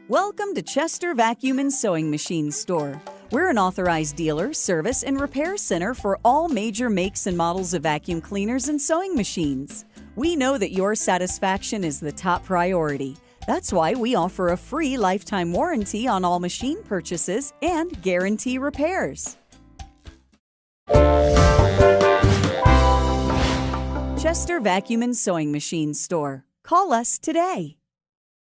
Welcome to Chester Vacuum and Sewing Machine Store. We're an authorized dealer, service, and repair center for all major makes and models of vacuum cleaners and sewing machines. We know that your satisfaction is the top priority. That's why we offer a free lifetime warranty on all machine purchases and guarantee repairs. Chester Vacuum and Sewing Machine Store. Call us today.